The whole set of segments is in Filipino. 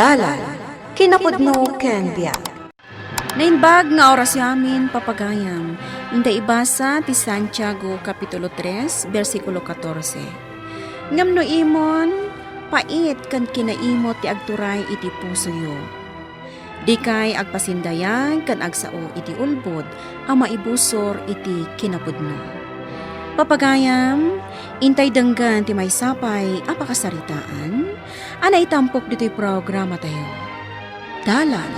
Dalan, kinapudno ken biag. Nainbag nga oras yamin papagayam, inda ibasa ti Santiago Kapitulo 3, versikulo 14. Ngamno imon, pait kan kinaimot ti agturay iti pusoyo. Di kay agpasindayag kan agsao iti ulbod, ang maibusor iti kinapudno. Papagayam, intay denggan ti may sapay apakasaritaan, anay tampok dito'y programa tayo. Dalan,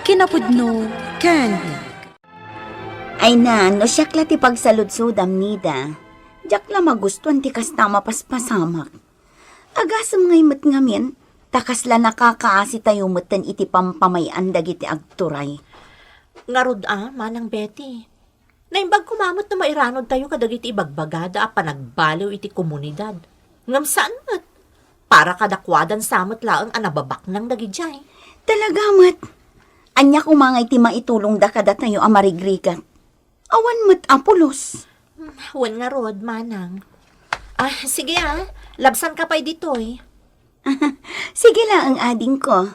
kinapudno, ken biag. Ay na, no siyakla ti pagsaludsudam nida. Diyak la magustuhan ti kasta mapaspasamak. Agasam ngay mat ngamin, takasla nakakaasi tayo matan iti pampamayan dagiti agturay. Ngarod manang Betty. Naimbag kumamot na mairanod tayo kadagiti ibagbagada a panagbaliw iti komunidad. Ngam saan mat? Para kadakwadan samot laang anababak ng dagijay. Talaga mat. Anya kumangay ti maitulong da kada tayo amarigrigat. Awan mat apulos. Wan nga rod, manang. Sige labsan ka pa'y ditoy. Sige la ang ading ko.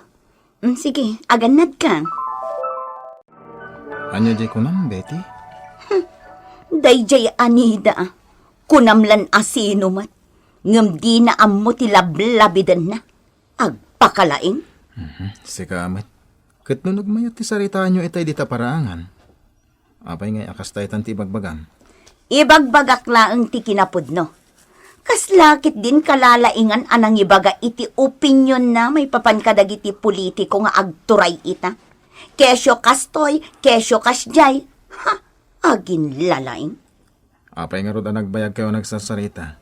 Sige, aganad ka. Anya jay kunam, Betty? Dayjay anida. Kunamlan asino mat. Ngam di na ammo ti lablabidan na. Agpakalaing. Sika amat. Kat no nagmayat ti saritaan nyo itay dita paraangan. Apay ngay akastay tan ti bagbagam. Ibagbagak laang ti kinapudno. Kaslakit din kalalaingan anang ibaga iti opinyon na may papankadagiti politiko nga agturay ita. Kesyo kastoy, kesyo kasjay. Ha, agin lalaing. Apay nga rod ang nagbayag kayo nagsasarita.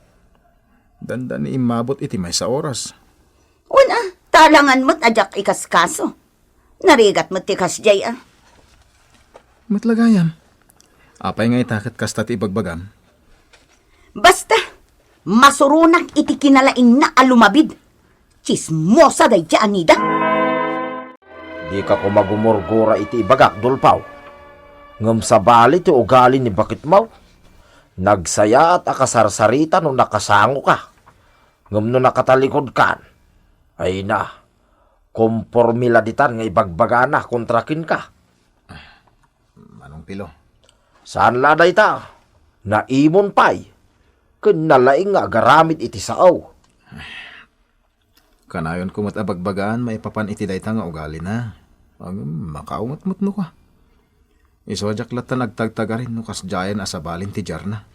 Dandan ni imabot iti may sa oras. Una, talangan mo't ajak ikaskaso. Narigat mo't ti kasjay Matlagayam. Apay nga itakat kasta ti ibagbagam. Basta, masurunak iti kinalaing na alumabid. Chismosa day dyan, Anida. Di ka ko magumurgura iti ibagak, Dulpaw. Ngam sa bali ti ugali ni Bakit Maw. Nagsaya at akasarsarita nung nakasango ka. Ngam nung nakatalikod kan. Ay na, kompormila ditan nga ibagbagana kontrakin ka. Manong pilo. Saan laday ta? Naimon pay. Kunalaing nga garamid iti sao. Kanayon kumot abagbagaan may papan iti dayta nga ugali na. Makaumot-mut no ka. Isojak lata nagtagtagarin no kasjayan asabalin ti jarna.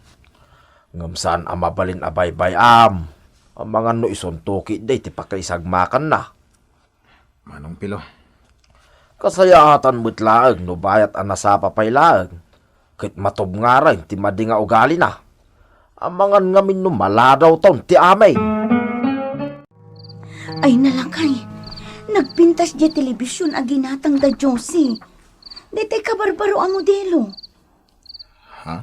Ngam saan amabalin abay-bayam. Ang mga no isuntuki day ti pakaisagmakan na. Manong pilo. Kasayatan mo't laag no bayat ang nasapa pay laag. Kahit matob nga rin ti madi nga ugali na. Ang mga ngamin no maladaw taon ti amay. Ay nalakay, nagpintas di telebisyon a ginatang da Josie. Dete ka barbaro ang modelo. Ha?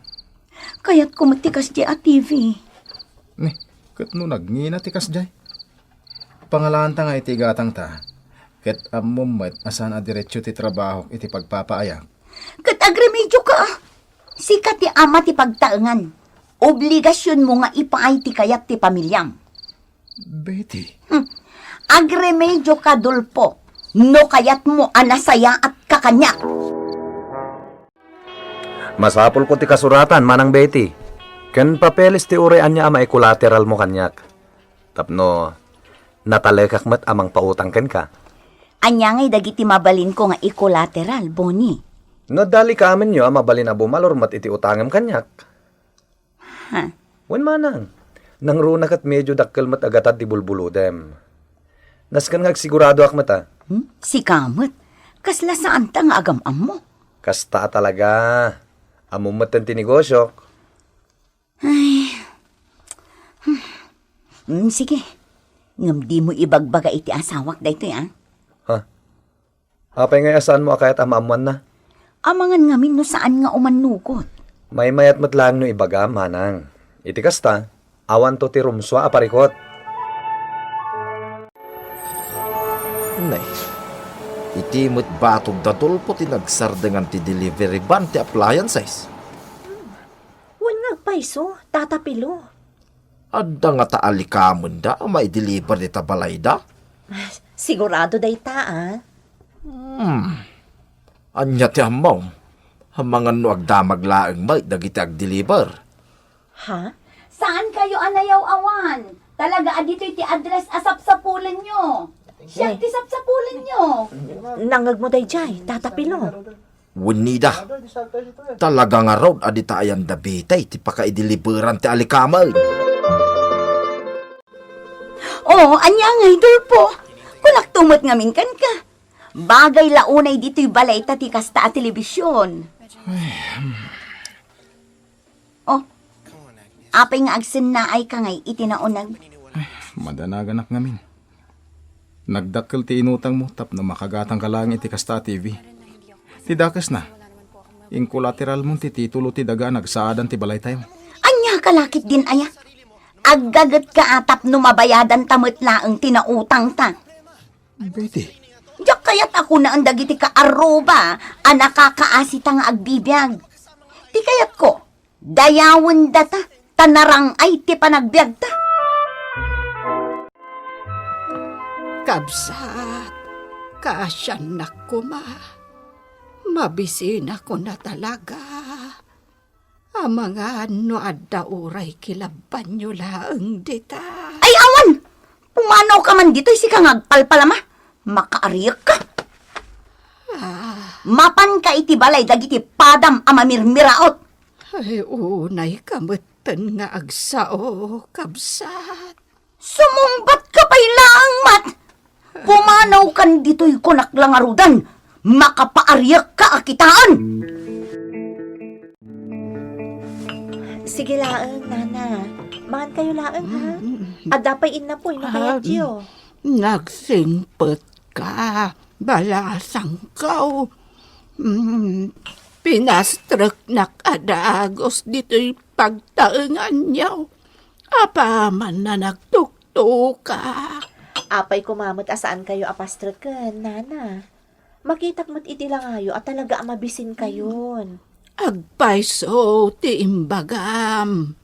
Kaya't kumatikas di a TV. Ni, kat no nagngina ti kasjay. Pangalaan ta nga iti gatang ta. Kat amumat asan a diretsyo ti trabaho iti pagpapaayak. Kat agremedyo ka. Sikat ti ama ti pagtaengan. Obligasyon mo nga ipaay ti kayat ti pamilyam. Betty. Agremedyo ka, Dulpo. No kayat mo anasaya at kakanya. Masapol ko ti kasuratan, Manang Betty. Ken papeles ti uray anya ama collateral mo kanyak. Tapno, natalekak mat amang pautang ken ka. Anya ngay dagiti mabalin ko nga i-collateral, Bonnie. No dali ka amin nyo, mabalin na bumalor mat iti utangam kanyak. Ha? Wen manang, nang runa kat medyo dakkel mat agatad ti bulbuludem. Naskan nga sigurado ak mata. Si Kamot, kasla saan ta nga agamam mo? Kasta talaga. Amumat ang tinegosyo. Ay. Sige. Ngam di mo ibagbaga iti asawak dayto ya. Ha? Apay nga asan mo akayat amamuan na? Amangan ngamin no saan nga umanukot. May mayat matlang no ibaga, Manang. Iti kasta, awan to ti rumswa aparikot. Nay, iti mo't batog da Dulpo ti nagsardengan ti delivery van ti appliances. Wan nga paiso, tatapilo. Adda nga taalikamon da, may deliver di tabalay da. Sigurado day ta, Anya ti amaw. Hamangan no agdamag laeng may dagiti ag-deliver. Ha? Saan kayo anayaw awan? Talaga adito iti address asapsapulan nyo. Siya ti sapsapulan nyo. Nangag mo day jay, tatapilo. Winida. Talaga nga raw adita ayan dabitay ti pakaideliveran ti alikamay. Oo, anya nga, Dulpo. Kunak tumot ngamin kan ka. Bagay launay dito'y balay ti kasta at telebisyon. Oh, apay nga agsen na ay kangay itinaunag. Madanagan ngamin. Nagdakkel ti inutang mo tap na makagatang ka lang iti kasta TV. Ti dakas na. Ing collateral mo ti titulo ti daga nagsaadan ti balay tayo. Anya kalakit din aya. Aggagat ka atap no mabayadan tamot laeng tinautang ta. Betty, Diyak kaya't ako na ang dagiti ka aruba, nakakaasita nga agbibiyag. Di kayat ko, dayawon data, tanarang ay ti panagbiag ta. Kabsat, kaasyan na kuma. Mabisin ako na talaga. Ang mga ano adda uray kilaban nyo laang dita. Ay awan! Pumanaw ka man dito'y si kang agpalpalama. Makaariyak ka. Mapan ka iti balay dagiti padam amamirmiraot. Ay unay kamutan nga agsao, kabsat. Sumumbat ka pa'y laang mat. Pumanaw kan dito'y kunaklangarudan. Makapaariyak ka akitaan. Sige laeng, nana. Mahan kayo laeng, ha? Adapay in na po, makayadyo. Nagsimpot ka, balasang kau. Pinastrek nak adagos dito'y pagtaengan niyaw. Apa man na nagtuktuka. Apay kumamot asaan kayo apastreken, nana. Makitak mo't iti lang ayo at talaga amabisin kayon. Agpaiso ti imbagam.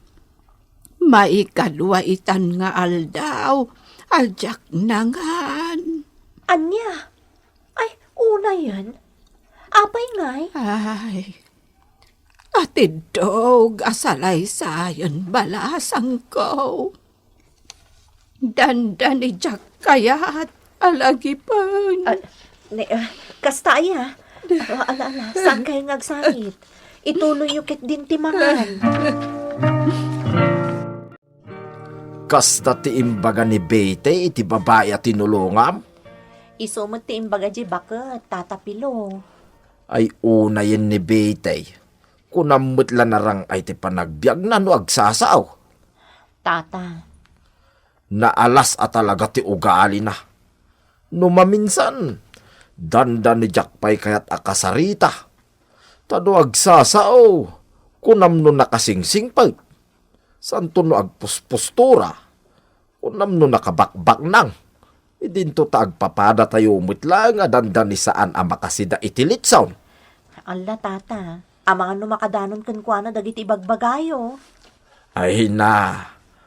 Maikadwa itan nga aldaw, aljak nangan. Anya? Ay, una yan. Apay ngay. Ay, atid dog asalay sayon balasang ko. Dandan ijak kayat alagi pang. Kasta ya. Ala, saan kayo ngagsangit? Ituloy yung kit din timangan. Kasta ti imbaga ni Bete iti babae at tinulungam. Isumot ti imbaga di bakit, tatapilo. Ay una yan ni Bete. Kunamot la narang ay ti panagbiag na no agsasaw. Tata. Naalas at talaga ti ugali na. Numaminsan, dandan ni Jakpay kayat akasarita. Tado agsasaw, kunam no nakasingsing pag. Santo no agpuspustura, kunam no nakabakbak nang. Idinto ta agpapada tayo umutla nga dandan ni saan ang makasida itilitsaw. Ala, tata. Amangan no makadanon kan kwa na dagiti ibagbagayo. Ay na,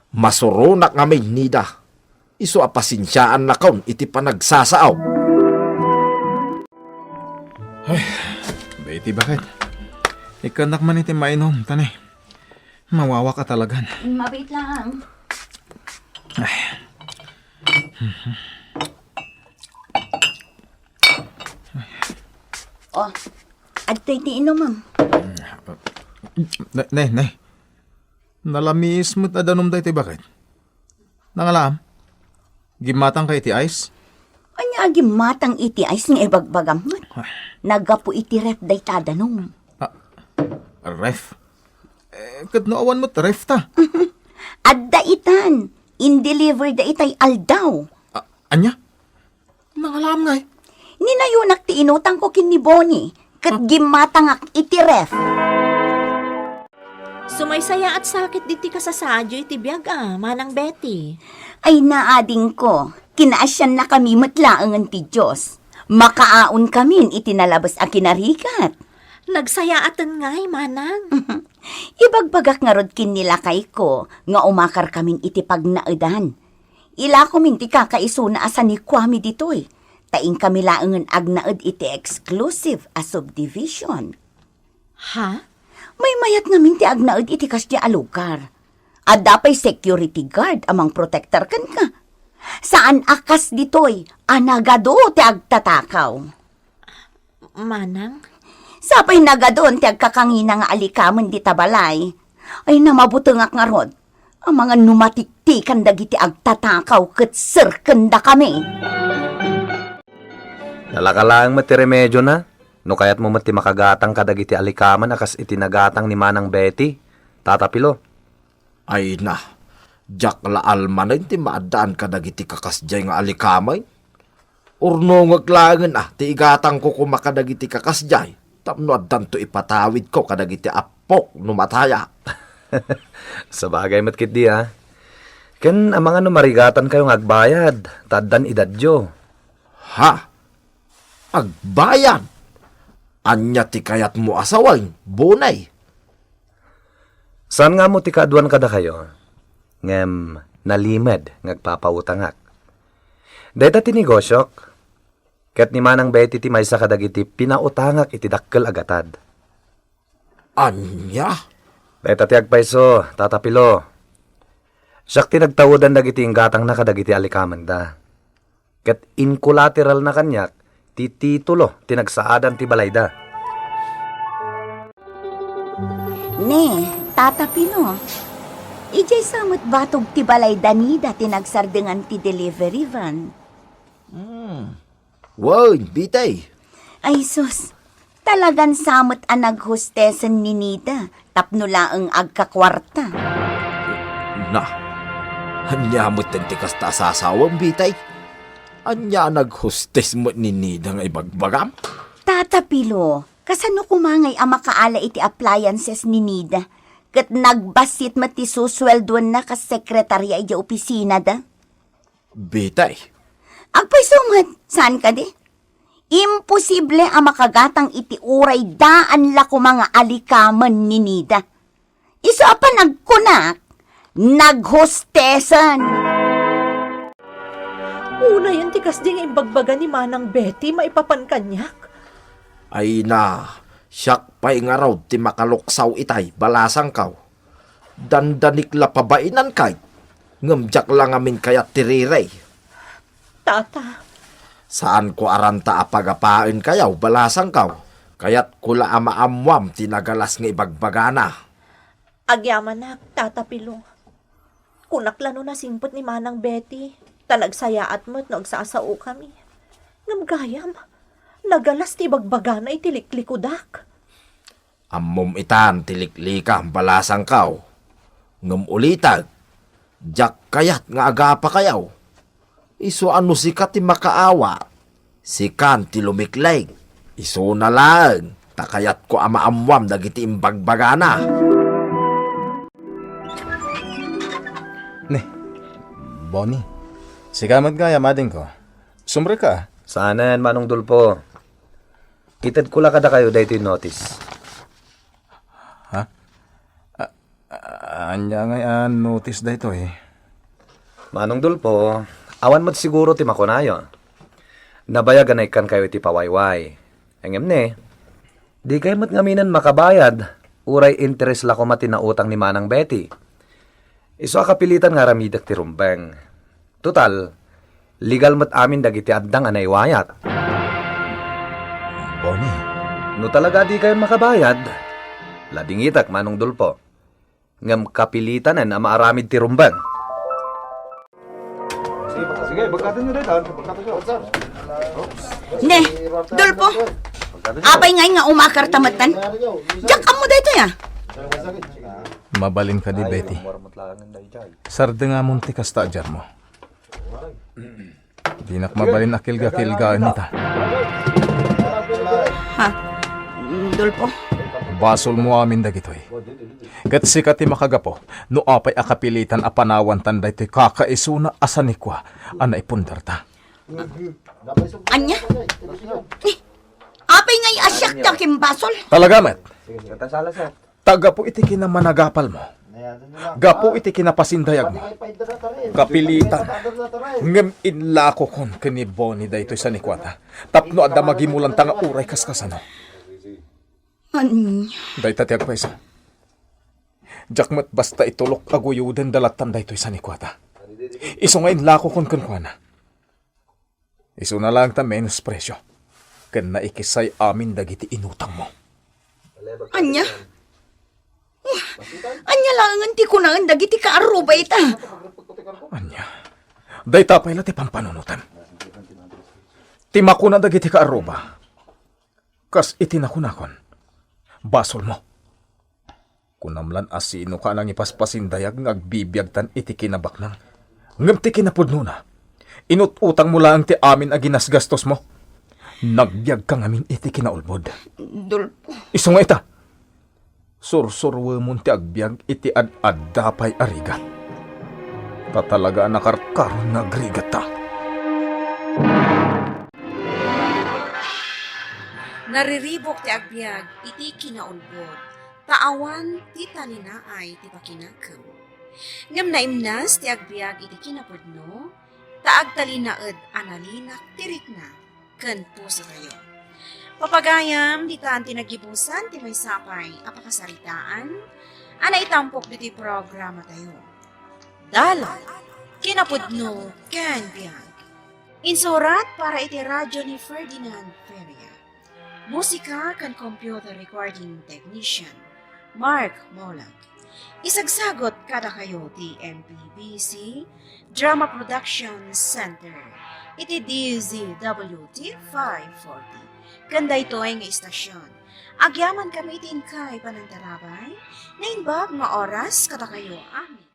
masurunak nga may nida. Iso apasinsyaan na kaun iti panagsasaaw. Betty, bakit? Ikanak man iti mainom, tanay. Mawawa ka talagan. Mabait lang. Oh, adto'y tiinom, ma'am. Nay. Nalamis mo't adanom dahi, bakit? Nangalam? Gimatang ka iti ice? Anya agi matang iti ay sing ibagbagam. Nagapo iti ref day tadanong. Ref? Kat naawan mo't ref ta. Adda itan. In-deliver da itay aldaw. Anya? Nangalam nga eh. Ninayunak ti inutang ko kin ni Bonnie. Kat gimatangak iti ref. Sumaysaya at sakit diti ka sa sadyo iti biyag manang Betty. Ay naading ko. Kinaasyan na kami matlaangan ti Diyos. Makaaon kami iti nalabas a kinarikat. Nagsayaatan ngay, manang. Ibagbagak nga rod kin nila kay ko, nga umakar kamin iti pagnaudan. Ila ko minti kakaisuna asa ni Kwame ditoy. Taing kami laangan agnaed iti exclusive a subdivision. Ha? May mayat nga minti agnaed iti kasya a lugar. At dapay security guard amang protector kan ka. Saan akas ditoy, anagado ti agtatakaw. Manang? Sapay nagadon ti agkakangina nga alikaman di tabalay. Ay namabutengak nga rod. Ang mga numatiktikan dagiti agtatakaw ket serkenda kami. Nalakalaang mati remedyo na. No kayat mo mati makagatang kadagiti alikaman akas itinagatang ni Manang Betty. Tatapilo. Ay na, jak laalman na ti maadaan ka dagiti kakasjay nga alikamay. Urno ngaglangan ti igatang ko kumakadagiti kakasjay. Tapno addan to ipatawid ko kadagiti apok numataya. Sa bagay matkit di ha. Ken ang mga numarigatan kayong agbayad, taddan idadyo. Ha? Agbayad? Anya ti kayat mo asaway, bunay. Saan nga mo ti kaaduan kada kayo? Ngem nalimed ngagpapautangak. Dahita ti negosyok. Ket ni Manang Betty ti maysa kadagiti pinautangak iti dakkel agatad. Anya? Dahita ti agpayso, tatapilo. Siyak ti nagtawodan dagiti inggatang na kadagiti alikaman da. Ket in collateral na kanyak, ti titulo ti nagsaadan ti balayda. Ne, tatapino. Ijay samot batog ti balay danida tinagsardengan ti delivery van. Wow, bitay. Ay sus, talagan samot ang naghostesen ni Nida, tapno laang agkakwarta. Na, anya mo ti kasta sasawang bitay. Anya naghostes mo ni Nida nga ibagbagam? Tatapilo, kasano kumangay ang makaala iti appliances ni Nida? Kat nagbasit mati susweldon na kas sekretarya iti opisina da? Bitay. Agpay sumad, saan ka di? Imposible ang makagatang iti uray daan la ko mga alikaman ni Nida. Iso apa nagkunak, naghostesan. Una yan tikas di nga imbagbaga ni Manang Betty maipapan kanyak. Ay na, siyak pa'y nga raw ti makaluksaw itay, balasang kaw. Dandanik la pabainan kay, ngamjak lang amin kayat tiriray. Tata, Saan ko aranta apagapain kayaw, balasang kaw. Kayat kula amaamwam tinagalas nga ibagbagana. agyaman na, tatapilo. Kunaklano na simpot ni Manang Betty. Tanagsayaat mo't no agsasao kami. Ngamgayam, nagalas ti bagbagana itiliklik-udak. Ammom itan tiliklika balasang kaw. Ngam ulitag, jak kayat nga agapa kayaw. Iso ano sikat ti makaawa, sikan ti lumikleg. Iso na lang, takayat ko amaamwam dagiti imbagbagana. Ne, Bonnie, sigamat nga yamadin ko. Sumre ka. Sana yan, Manong Dulpo. Itad ko lang kada kayo dahito yung notice. Anya nga notice da ito eh. Manong Dulpo, awan mo't siguro ti makunayo. Nabayagan ay kan kayo ti pawayway. Engem ne, di kayo mo't ngaminan makabayad. Uray interest la ko matinautang ni Manang Betty. Iso akapilitan nga ramidak ti rumbeng. Total, legal mo't amin dagiti addang anaywayat. Bonnie, No talaga di kayo makabayad, ladingitak Manong Dulpo. Ngam kapilitanan na maaramid ti rumbang. Sige, bagkatan nyo dito. Ne, Dulpo, apay ngay nga umakar tamatan. Diyak mo dito ya. mabalin ka di Betty. Sarde nga munti kasta dyan mo. Di nak mabalin akilga-kilgaan nita. Ha, Dulpo? Basol mo amin dagito eh. Kat sikati makagapo, no apay akapilitan apanawan tanday to'y kakaisuna asanikwa, anay pundarta. Anya? Apay ngay asyak ta kimbasol. Talaga met, taga po iti kinamanagapal mo. Gapo iti kinapasindayag mo. Kapilitan. Ngem inlako kon kani Bonnie daytoy sa nikwata. Tapno adda magimulan tanga uray kaskasano. Anya? Dayta tiag pa isa. Jakmat basta itulok aguyuden dalatan daytoy sa nikwata. Iso nga inlako kon kunkwana. Iso na lang ta menos presyo. Ken naikisay amin dagiti inutang mo. Anya? Anya lang ti kunangan dagiti kaaruba ita. Anya. Dayta pa ila ti pampanunutan. Timako na dagiti kaaruba. Kas itinakunakon. Basol mo. Kunamlan asino ka nang ipaspasin-dayag ngagbibiyagtan iti kinabaknang. Ngam ti kinapudno na. Inututang mo lang ti amin a ginasgastos mo. Nagbiag ka ngamin iti kinaulbod. Dulpo. Iso nga ita. Sursurwe mo ti agbiag iti ad-ad dapay ariga. Tatalaga nakarkaron na agrigat ta. Nariribok ti agbyag iti kinaulbod. Taawan ti talinaay ti pakinakam. Ngam naimnas ti agbyag iti kinapudno, taag talinaed analinak tirikna ken puso tayo. Papagayam di taan ti nagibusan ti may sapay apakasaritaan, ana itampok diti programa tayo. Dala, kinapudno ken biyag. Insurat para iti radyo ni Ferdinand Feria. Musika kan computer recording technician, Mark Molag. Isagsagot kada kayo ti MPBC Drama Production Center. Iti DZWT 540. Kanda ito ay nga istasyon. Agyaman kami din kay panantarabay na inbag nga oras kada kayo amin.